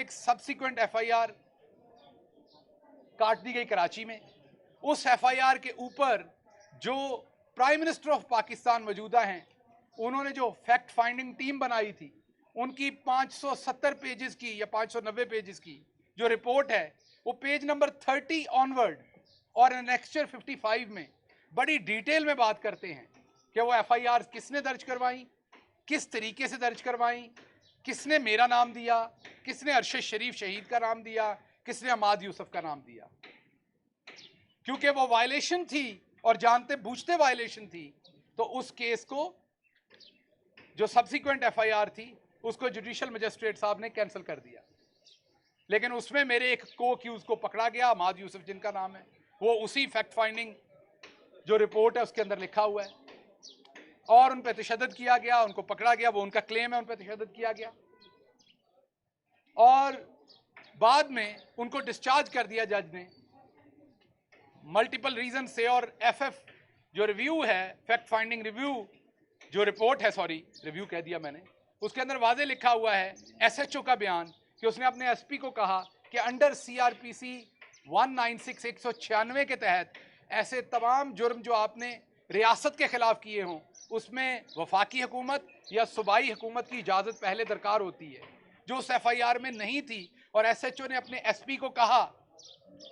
एक subsequent FIR काट दी गई कराची में। उस एफआईआर के ऊपर जो प्राइम मिनिस्टर ऑफ पाकिस्तान मौजूदा हैं, उन्होंने जो फैक्ट फाइंडिंग टीम बनाई थी, उनकी 570 पेजेस की या 590 पेजेस की जो रिपोर्ट है, वो पेज नंबर 30 ऑनवर्ड और एनेक्चर 55 में बड़ी डिटेल में बात करते हैं कि वो एफआईआर किसने दर्ज करवाई, किस तरीके से दर्ज करवाई, किसने मेरा नाम दिया, किसने अरशद शरीफ शहीद का नाम दिया, किसने अमाद यूसुफ का नाम दिया। क्योंकि वो वायलेशन थी और जानते बूझते वायलेशन थी, तो उस केस को जो सब्सिक्वेंट एफआईआर थी उसको जुडिशियल मजिस्ट्रेट साहब ने कैंसिल कर दिया। लेकिन उसमें मेरे एक को अक्यूज को पकड़ा गया, अमाद यूसुफ जिनका नाम है, वो उसी फैक्ट फाइंडिंग जो रिपोर्ट है उसके अंदर लिखा हुआ है, और उन पर तशद्दुद किया गया, उनको पकड़ा गया, वो उनका क्लेम है, उन पर तशद्दुद किया गया और बाद में उनको डिस्चार्ज कर दिया जज ने मल्टीपल रीजन से। और एफएफ जो रिव्यू है, फैक्ट फाइंडिंग रिव्यू जो रिपोर्ट है, सॉरी रिव्यू कह दिया मैंने, उसके अंदर वाजे लिखा हुआ है एसएचओ का बयान कि उसने अपने एसपी को कहा कि अंडर सीआरपीसी 196 196 के तहत ऐसे तमाम जुर्म जो आपने रियासत के खिलाफ किए हों, उसमें वफाकी हुकूमत या सूबाई हुकूमत की इजाज़त पहले दरकार होती है, जो उस एफआईआर में नहीं थी। और एसएचओ ने अपने एसपी को कहा,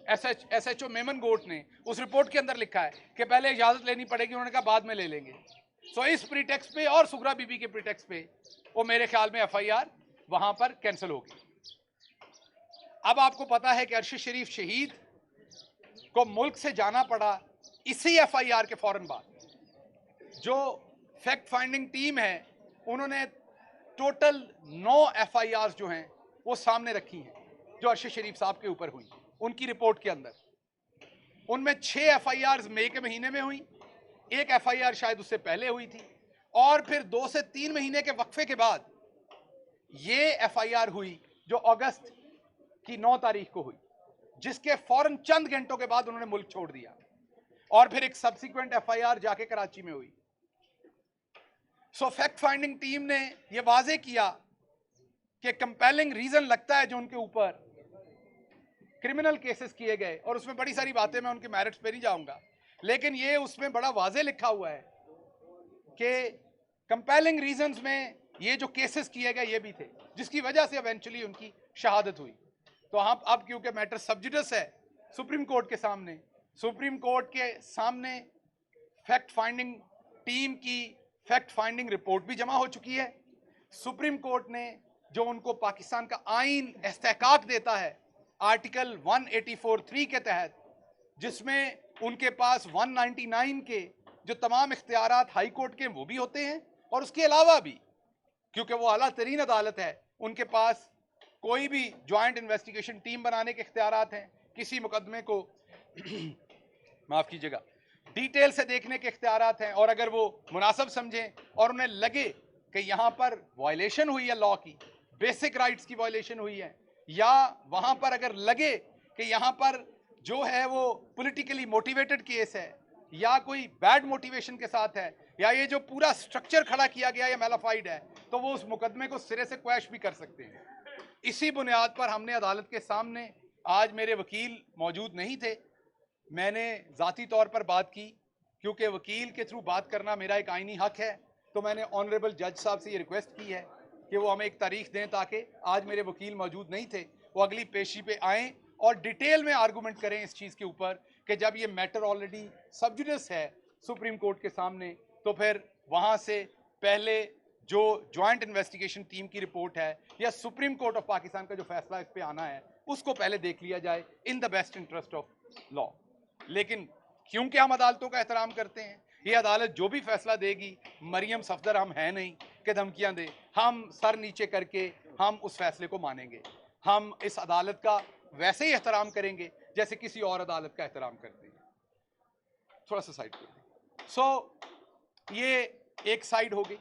एसएचओ मेमन गोट ने उस रिपोर्ट के अंदर लिखा है कि पहले इजाज़त लेनी पड़ेगी, उन्होंने कहा बाद में ले लेंगे। सो इस प्रीटेक्स्ट पे और सुगरा बीबी के प्रीटेक्स्ट पे वो मेरे ख्याल में एफआईआर वहां पर कैंसिल होगी। अब आपको पता है कि अरशद शरीफ शहीद को मुल्क से जाना पड़ा इसी एफआईआर के फौरन बाद। जो फैक्ट फाइंडिंग टीम है उन्होंने टोटल 9 एफआईआर जो हैं वो सामने रखी हैं जो अरशद शरीफ साहब के ऊपर हुई उनकी रिपोर्ट के अंदर। उनमें 6 एफआईआर मई के महीने में हुई, एक एफआईआर शायद उससे पहले हुई थी, और फिर 2 से 3 महीने के वक्फे के बाद ये एफआईआर हुई जो अगस्त की 9 तारीख को हुई, जिसके फौरन चंद घंटों के बाद उन्होंने मुल्क छोड़ दिया। और फिर एक सब्सिक्वेंट एफआईआर जाके कराची में हुई। सो फैक्ट फाइंडिंग टीम ने यह वाजे किया कि कंपेलिंग रीजन लगता है जो उनके ऊपर क्रिमिनल केसेस किए गए, और उसमें बड़ी सारी बातें, मैं उनके मेरिट्स पे नहीं जाऊंगा, लेकिन ये उसमें बड़ा वाजे लिखा हुआ है कि कंपेलिंग रीजंस में ये जो केसेस किए गए ये भी थे, जिसकी वजह से इवेंचुअली उनकी शहादत हुई। तो हम अब क्योंकि मैटर सब्जुडिस है सुप्रीम कोर्ट के सामने, सुप्रीम कोर्ट के सामने फैक्ट फाइंडिंग टीम की फैक्ट फाइंडिंग रिपोर्ट भी जमा हो चुकी है। सुप्रीम कोर्ट ने जो उनको पाकिस्तान का आइन इस्तेहकाक देता है आर्टिकल 184(3) के तहत, जिसमें उनके पास 199 के जो तमाम इख्तियारात हाई कोर्ट के वो भी होते हैं, और उसके अलावा भी क्योंकि वो आला तरीन अदालत है, उनके पास कोई भी ज्वाइंट इन्वेस्टिगेशन टीम बनाने के इख्तियारात हैं, किसी मुकदमे को माफ कीजिएगा डिटेल से देखने के इख्तियारात हैं, और अगर वो मुनासिब समझें और उन्हें लगे कि यहाँ पर वायलेशन हुई है, लॉ की बेसिक राइट्स की वायलेशन हुई है, या वहाँ पर अगर लगे कि यहाँ पर जो है वो पॉलिटिकली मोटिवेटेड केस है या कोई बैड मोटिवेशन के साथ है, या ये जो पूरा स्ट्रक्चर खड़ा किया गया या मैलाफाइड है, तो वो उस मुकदमे को सिरे से क्वैश भी कर सकते हैं। इसी बुनियाद पर हमने अदालत के सामने, आज मेरे वकील मौजूद नहीं थे, मैंने ज़ाती तौर पर बात की, क्योंकि वकील के थ्रू बात करना मेरा एक आईनी हक है, तो मैंने ऑनरेबल जज साहब से ये रिक्वेस्ट की है कि वो हमें एक तारीख दें, ताकि आज मेरे वकील मौजूद नहीं थे, वो अगली पेशी पे आएँ और डिटेल में आर्गूमेंट करें इस चीज़ के ऊपर कि जब ये मैटर ऑलरेडी सब्जुडिस है सुप्रीम कोर्ट के सामने, तो फिर वहाँ से पहले जो ज्वाइंट इन्वेस्टिगेशन टीम की रिपोर्ट है या सुप्रीम कोर्ट ऑफ पाकिस्तान का जो फैसला इस पे आना है, उसको पहले देख लिया जाए in the best interest of law. लेकिन क्योंकि हम अदालतों का एहतराम करते हैं, ये अदालत जो भी फैसला देगी, मरियम सफदर हम हैं नहीं कि धमकियां दे, हम सर नीचे करके हम उस फैसले को मानेंगे। हम इस अदालत का वैसे ही एहतराम करेंगे जैसे किसी और अदालत का एहतराम करते हैं। थोड़ा सा साइड कर दें। सो ये एक साइड हो गई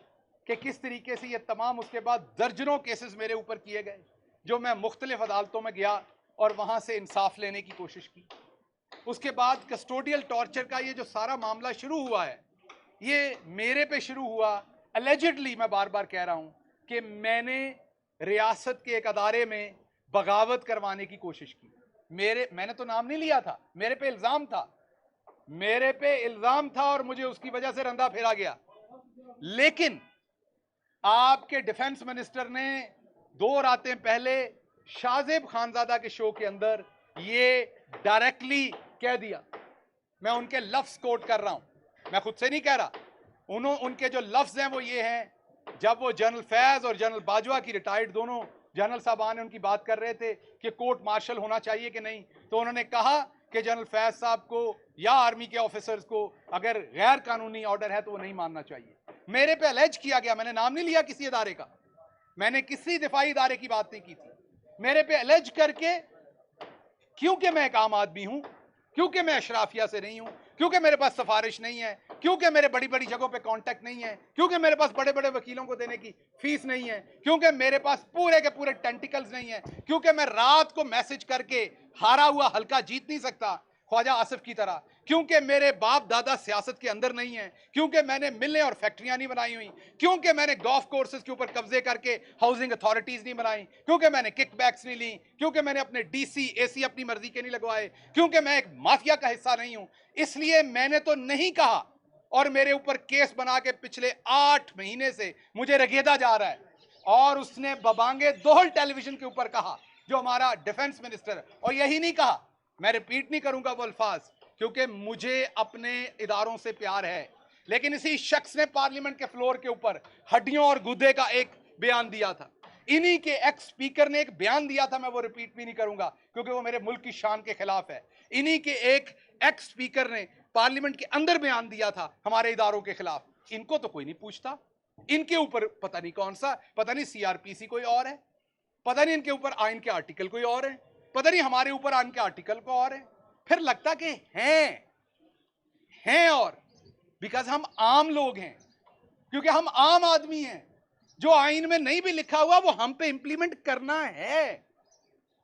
कि किस तरीके से ये तमाम, उसके बाद दर्जनों केसेस मेरे ऊपर किए गए, जो मैं मुख्तलिफ अदालतों में गया और वहां से इंसाफ लेने की कोशिश की। उसके बाद कस्टोडियल टॉर्चर का ये जो सारा मामला शुरू हुआ है, ये मेरे पे शुरू हुआ एलिजिडली, मैं बार बार कह रहा हूं कि मैंने रियासत के एक अदारे में बगावत करवाने की कोशिश की। मैंने तो नाम नहीं लिया था, मेरे पे इल्जाम था और मुझे उसकी वजह से रंधा फेरा गया। लेकिन आपके डिफेंस मिनिस्टर ने 2 रातें पहले शाहजेब खानजादा के शो के अंदर ये डायरेक्टली कह दिया। मैं उनके लफ्ज कोट कर रहा हूं, मैं खुद से नहीं कह रहा। उनके जो लफ्ज हैं वो ये हैं, जब वो जनरल फैज और जनरल बाजवा की रिटायर्ड दोनों जनरल साहबान उनकी बात कर रहे थे कि कोर्ट मार्शल होना चाहिए कि नहीं, तो उन्होंने कहा कि जनरल फैज साहब को या आर्मी के ऑफिसर्स को अगर गैर कानूनी ऑर्डर है तो वो नहीं मानना चाहिए। मेरे पे अलेज किया गया, मैंने नाम नहीं लिया किसी इदारे का, मैंने किसी दिफाई इदारे की बात नहीं की थी। मेरे पे अलेज करके, क्योंकि मैं एक आम आदमी हूं, क्योंकि मैं अशराफिया से नहीं हूं, क्योंकि मेरे पास सिफारिश नहीं है, क्योंकि मेरे बड़ी बड़ी जगहों पे कांटेक्ट नहीं है, क्योंकि मेरे पास बड़े बड़े वकीलों को देने की फीस नहीं है, क्योंकि मेरे पास पूरे के पूरे टेंटिकल्स नहीं है, क्योंकि मैं रात को मैसेज करके हारा हुआ हल्का जीत नहीं सकता ख्वाजा आसिफ की तरह, क्योंकि मेरे बाप दादा सियासत के अंदर नहीं है, क्योंकि मैंने मिलें और फैक्ट्रियां नहीं बनाई हुई, क्योंकि मैंने गोल्फ कोर्सेज के ऊपर कब्जे करके हाउसिंग अथॉरिटीज नहीं बनाई, क्योंकि मैंने किकबैक्स नहीं ली, क्योंकि मैंने अपने डीसी एसी अपनी मर्जी के नहीं लगवाए, क्योंकि मैं एक माफिया का हिस्सा नहीं हूं। इसलिए मैंने तो नहीं कहा और मेरे ऊपर केस बना के पिछले 8 महीने से मुझे रगेदा जा रहा है। और उसने बबांगे दोहल टेलीविजन के ऊपर कहा, जो हमारा डिफेंस मिनिस्टर, और यही नहीं कहा, मैं रिपीट नहीं करूंगा वो अल्फाज क्योंकि मुझे अपने इदारों से प्यार है, लेकिन इसी शख्स ने पार्लियामेंट के फ्लोर के ऊपर हड्डियों और गुदे का एक बयान दिया था। इन्हीं के एक्स स्पीकर ने एक बयान दिया था, मैं वो रिपीट भी नहीं करूंगा क्योंकि वो मेरे मुल्क की शान के खिलाफ है। इन्हीं के एक एक्स स्पीकर ने पार्लियामेंट के अंदर बयान दिया था हमारे इदारों के खिलाफ। इनको तो कोई नहीं पूछता, इनके ऊपर पता नहीं कौन सा, पता नहीं सीआरपीसी कोई और है, पता नहीं इनके ऊपर आइन के आर्टिकल कोई और है, पता नहीं हमारे ऊपर आइन के आर्टिकल को और है। फिर लगता कि हैं और बिकॉज हम आम लोग हैं, क्योंकि हम आम आदमी हैं, जो आइन में नहीं भी लिखा हुआ वो हम पे इंप्लीमेंट करना है,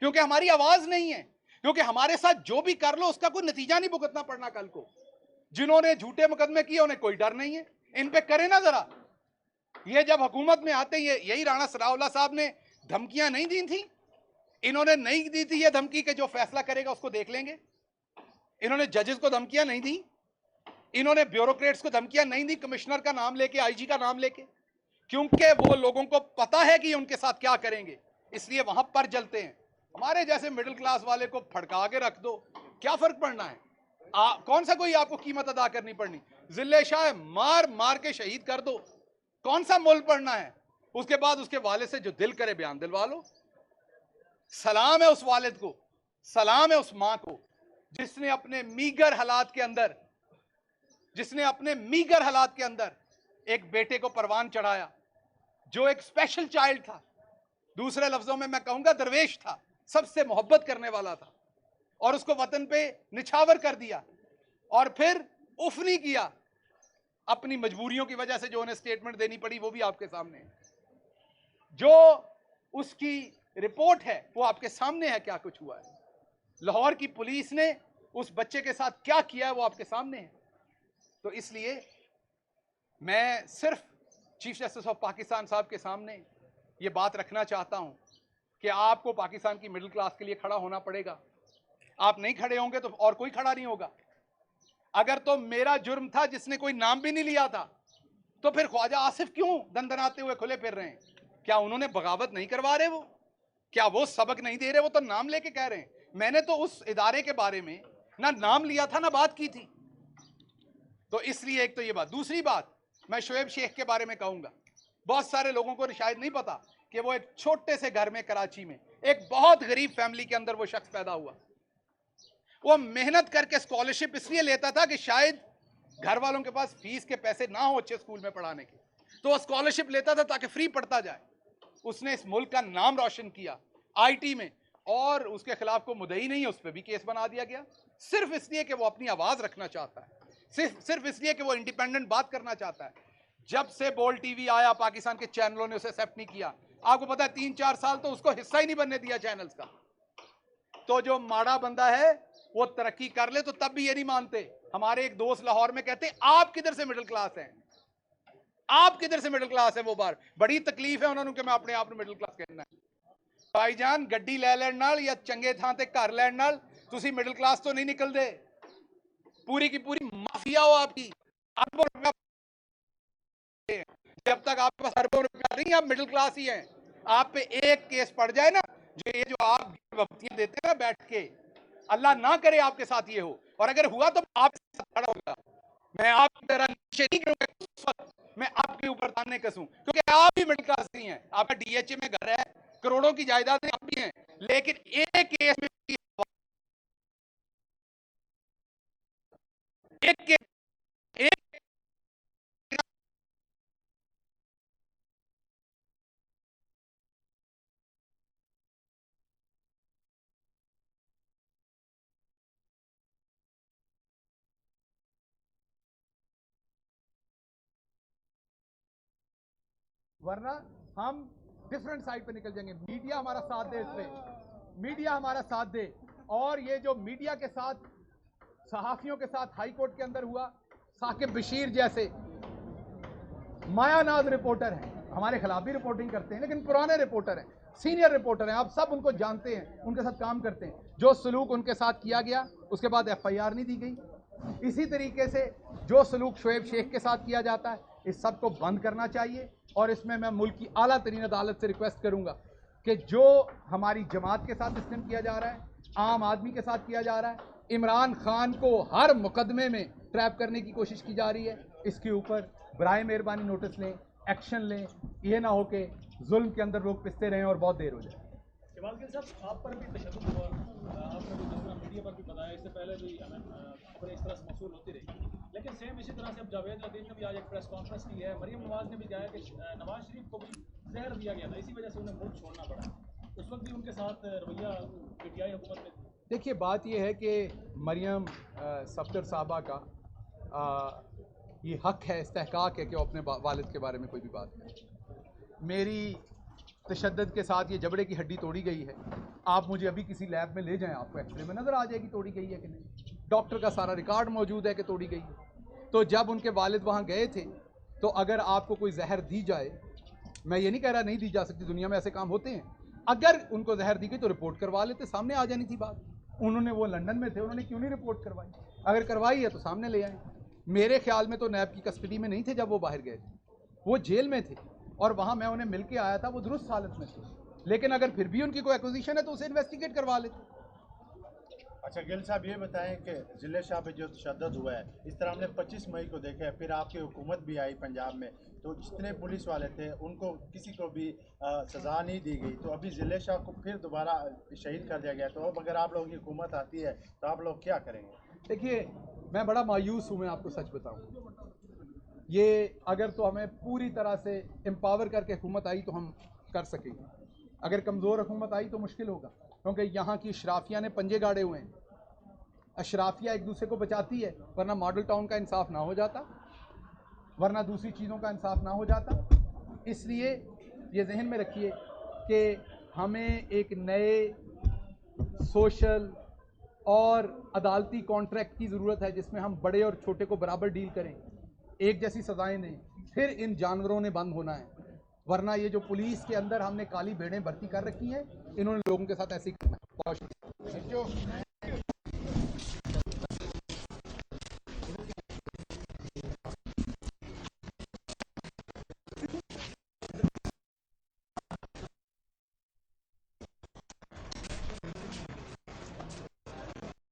क्योंकि हमारी आवाज नहीं है, क्योंकि हमारे साथ जो भी कर लो उसका कोई नतीजा नहीं भुगतना पड़ना कल को। जिन्होंने झूठे मुकदमे किए उन्हें कोई डर नहीं है, इन पे करें ना जरा। ये जब हुकूमत में आते हैं, यही राणा सराउल्लाह साहब ने धमकियां नहीं दी थी, इन्होंने नहीं दी थी ये धमकी कि जो फैसला करेगा उसको देख लेंगे। इन्होंने जजेस को धमकियां नहीं दी, इन्होंने ब्यूरोक्रेट्स को धमकियां नहीं दी, कमिश्नर का नाम लेके, आईजी का नाम लेके, क्योंकि वो लोगों को पता है कि उनके साथ क्या करेंगे, इसलिए वहां पर जलते हैं। हमारे जैसे मिडिल क्लास वाले को फड़का के रख दो, क्या फर्क पड़ना है? कौन सा कोई आपको कीमत अदा करनी पड़नी? जिले शाह मार मार के शहीद कर दो, कौन सा मोल पड़ना है? उसके बाद उसके वालिद से जो दिल करे बयान दिलवा लो। सलाम है उस वालिद को, सलाम है उस मां को जिसने अपने मीगर हालात के अंदर एक बेटे को परवान चढ़ाया, जो एक स्पेशल चाइल्ड था, दूसरे लफ्जों में मैं कहूंगा दरवेश था, सबसे मोहब्बत करने वाला था, और उसको वतन पे निछावर कर दिया और फिर उफ नहीं किया। अपनी मजबूरियों की वजह से जो उन्हें स्टेटमेंट देनी पड़ी वो भी आपके सामने है, जो उसकी रिपोर्ट है वो आपके सामने है, क्या कुछ हुआ है। लाहौर की पुलिस ने उस बच्चे के साथ क्या किया है वो आपके सामने है। तो इसलिए मैं सिर्फ चीफ जस्टिस ऑफ पाकिस्तान साहब के सामने ये बात रखना चाहता हूं कि आपको पाकिस्तान की मिडिल क्लास के लिए खड़ा होना पड़ेगा। आप नहीं खड़े होंगे तो और कोई खड़ा नहीं होगा। अगर तो मेरा जुर्म था जिसने कोई नाम भी नहीं लिया था, तो फिर ख्वाजा आसिफ क्यों दंदनाते हुए खुले फिर रहे हैं? क्या उन्होंने बगावत नहीं करवा रहे? वो क्या वो सबक नहीं दे रहे? वो तो नाम लेके कह रहे हैं। मैंने तो उस इदारे के बारे में ना नाम लिया था ना बात की थी। तो इसलिए एक तो ये बात। दूसरी बात मैं शोएब शेख के बारे में कहूंगा। बहुत सारे लोगों को शायद नहीं पता कि वो एक छोटे से घर में कराची में एक बहुत गरीब फैमिली के अंदर वो शख्स पैदा हुआ। वो मेहनत करके स्कॉलरशिप इसलिए लेता था कि शायद घर वालों के पास फीस के पैसे ना हो अच्छे स्कूल में पढ़ाने के, तो वो स्कॉलरशिप लेता था ताकि फ्री पढ़ता जाए। उसने इस मुल्क का नाम रोशन किया आईटी में, और उसके खिलाफ कोई मुद्दई नहीं है, उस पर भी केस बना दिया गया, सिर्फ इसलिए कि वो अपनी आवाज रखना चाहता है, सिर्फ इसलिए कि वो इंडिपेंडेंट बात करना चाहता है। जब से बोल टीवी आया, पाकिस्तान के चैनलों ने उसे एक्सेप्ट नहीं किया। आपको पता है 3-4 साल तो उसको हिस्सा ही नहीं बनने दिया चैनल्स का। तो जो माड़ा बंदा है वो तरक्की कर ले तो तब भी ये नहीं मानते। हमारे एक दोस्त लाहौर में कहते आप किधर से मिडिल क्लास हैं, आप किधर से मिडिल क्लास है। वो बार बड़ी तकलीफ है उन्होंने कि मैं अपने आप में मिडिल क्लास कहना है। भाईजान गड्डी ले लैण नाल या चंगे थां ते घर लैण नाल तुसी मिडिल क्लास तो नहीं निकलते। पूरी की पूरी माफिया हो आपकी, अरबों रुपया। जब तक आपके पास अरबों रुपया नहीं, आप मिडिल क्लास ही हैं। आप पे एक केस पड़ जाए ना, जो आप वक्तियां देते हैं ना बैठ के, अल्लाह ना करे आपके साथ ये हो, और अगर हुआ तो आपके साथ खड़ा होगा। मैं आपकी तरह नीचे नहीं गिरूंगा, मैं आपके ऊपर ताने कसूं, क्योंकि आप भी मिडिल क्लास नहीं है। आपका डीएचए में घर है, करोड़ों की जायदादें आप भी हैं, लेकिन एक केस में एक वरना हम डिफरेंट साइड पे निकल जाएंगे। मीडिया हमारा साथ दे, इसमें मीडिया हमारा साथ दे। और ये जो मीडिया के साथ, सहाफियों के साथ हाई कोर्ट के अंदर हुआ, साकिब बशीर जैसे मायानाज रिपोर्टर हैं, हमारे खिलाफ भी रिपोर्टिंग करते हैं, लेकिन पुराने रिपोर्टर हैं, सीनियर रिपोर्टर हैं, आप सब उनको जानते हैं, उनके साथ काम करते हैं। जो सलूक उनके साथ किया गया, उसके बाद FIR नहीं दी गई। इसी तरीके से जो सलूक शोएब शेख के साथ किया जाता है, इस सब को बंद करना चाहिए। और इसमें मैं मुल्क की आला तरीन अदालत से रिक्वेस्ट करूंगा कि जो हमारी जमात के साथ सिस्टम किया जा रहा है, आम आदमी के साथ किया जा रहा है, इमरान खान को हर मुकदमे में ट्रैप करने की कोशिश की जा रही है, इसके ऊपर बराए मेहरबानी नोटिस लें, एक्शन लें। ये ना हो कि जुल्म के अंदर लोग पिसते रहें और बहुत देर हो जाए। जमालगीर साहब, आप पर भी तशद्दुद हुआ, आपने जिस तरह मीडिया पर भी बताया, इससे पहले भी हमें खबरें इस तरह से मौसूल होती रही, लेकिन सेम इसी तरह से अब जावेद लतीफ़ ने भी आज एक प्रेस कॉन्फ्रेंस की है। मरियम नवाज ने भी कहा कि नवाज शरीफ को भी जहर दिया गया था, इसी वजह से उन्हें मुल्क छोड़ना पड़ा। उस वक्त भी उनके साथ रवैया पीटीआई हुकूमत में। देखिए, बात यह है कि मरियम सफदर साहबा का ये हक है, इस्तेहकाक है कि वो अपने वालिद के बारे में कोई भी बात करें। मेरी तशद्दुद के साथ ये जबड़े की हड्डी तोड़ी गई है। आप मुझे अभी किसी लैब में ले जाएं, आपको एक्सरे में नज़र आ जाएगी तोड़ी गई है कि नहीं। डॉक्टर का सारा रिकॉर्ड मौजूद है कि तोड़ी गई है। तो जब उनके वालिद वहाँ गए थे, तो अगर आपको कोई जहर दी जाए, मैं ये नहीं कह रहा नहीं दी जा सकती, दुनिया में ऐसे काम होते हैं, अगर उनको जहर दी गई तो रिपोर्ट करवा लेते, सामने आ जानी थी बात। उन्होंने, वो लंदन में थे, उन्होंने क्यों नहीं रिपोर्ट करवाई? अगर करवाई है तो सामने ले आए। मेरे ख्याल में तो नैब की कस्टडी में नहीं थे जब वो बाहर गए थे, वो जेल में थे, और वहाँ मैं उन्हें मिल के आया था, वो दुरुस्त हालत में थे। लेकिन अगर फिर भी उनकी कोई एक्विजिशन है तो उसे इन्वेस्टिगेट करवा लेते। अच्छा गिल साहब, ये बताएं कि जिले शाह पे जो तशद्दुद हुआ है, इस तरह हमने 25 मई को देखा है, फिर आपकी हुकूमत भी आई पंजाब में, तो जितने पुलिस वाले थे उनको किसी को भी सज़ा नहीं दी गई, तो अभी जिले शाह को फिर दोबारा शहीद कर दिया गया। तो अब अगर आप लोगों की हुकूमत आती है तो आप लोग क्या करेंगे? देखिए, मैं बड़ा मायूस हूँ, मैं आपको सच बताऊँ। ये अगर तो हमें पूरी तरह से एम्पावर करके हुकूमत आई तो हम कर सकेंगे, अगर कमज़ोर हुकूमत आई तो मुश्किल होगा, क्योंकि यहाँ की अशराफिया ने पंजे गाड़े हुए हैं। अशराफिया एक दूसरे को बचाती है, वरना मॉडल टाउन का इंसाफ ना हो जाता, वरना दूसरी चीज़ों का इंसाफ ना हो जाता। इसलिए ये जहन में रखिए कि हमें एक नए सोशल और अदालती कॉन्ट्रैक्ट की ज़रूरत है, जिसमें हम बड़े और छोटे को बराबर डील करें, एक जैसी सज़ाएं दें। फिर इन जानवरों ने बंद होना है, वरना ये जो पुलिस के अंदर हमने काली भेड़ें भर्ती कर रखी हैं, इन्होंने लोगों के साथ ऐसे ही करना है।